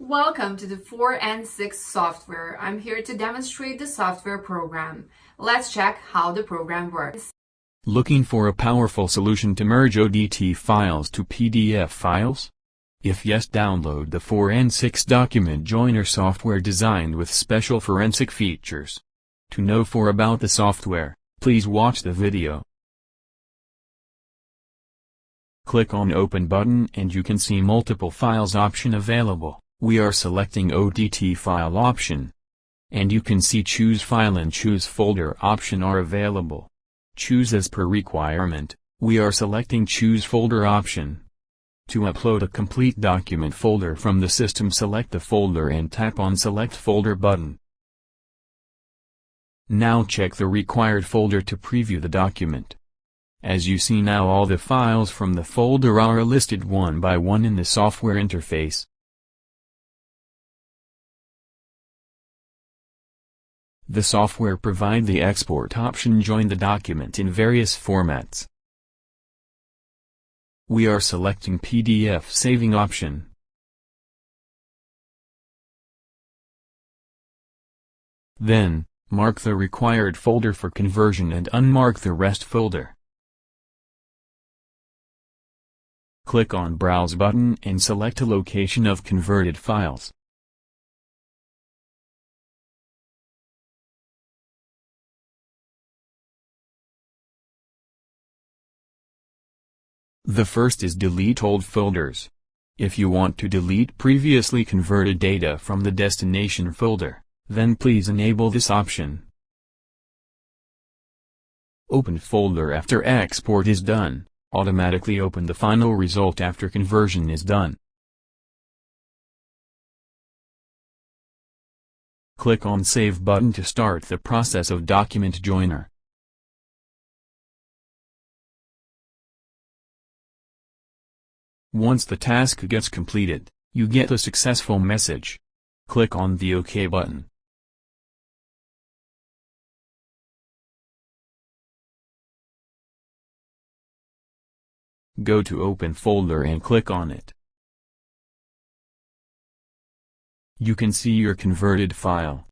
Welcome to the 4 and 6 software. I'm here to demonstrate the software program. Let's check how the program works. Looking for a powerful solution to merge ODT files to PDF files? If yes, download the 4 and 6 document joiner software designed with special forensic features. To know more about the software, please watch the video. Click on Open button and you can see multiple files option available. We are selecting ODT file option. And you can see Choose File and Choose Folder option are available. Choose as per requirement, we are selecting Choose Folder option. To upload a complete document folder from the system, select the folder and tap on Select Folder button. Now check the required folder to preview the document. As you see now, all the files from the folder are listed one by one in the software interface. The software provides the export option. Join the document in various formats. We are selecting PDF saving option. Then, mark the required folder for conversion and unmark the rest folder. Click on Browse button and select a location of converted files. The first is Delete old folders. If you want to delete previously converted data from the destination folder, then please enable this option. Open folder after export is done. Automatically open the final result after conversion is done. Click on Save button to start the process of document joiner. Once the task gets completed, you get a successful message. Click on the OK button. Go to Open folder and click on it. You can see your converted file.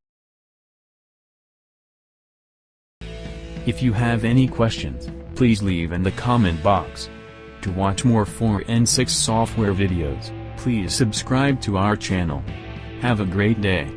If you have any questions, please leave in the comment box. To watch more 4 and 6 software videos, please subscribe to our channel. Have a great day.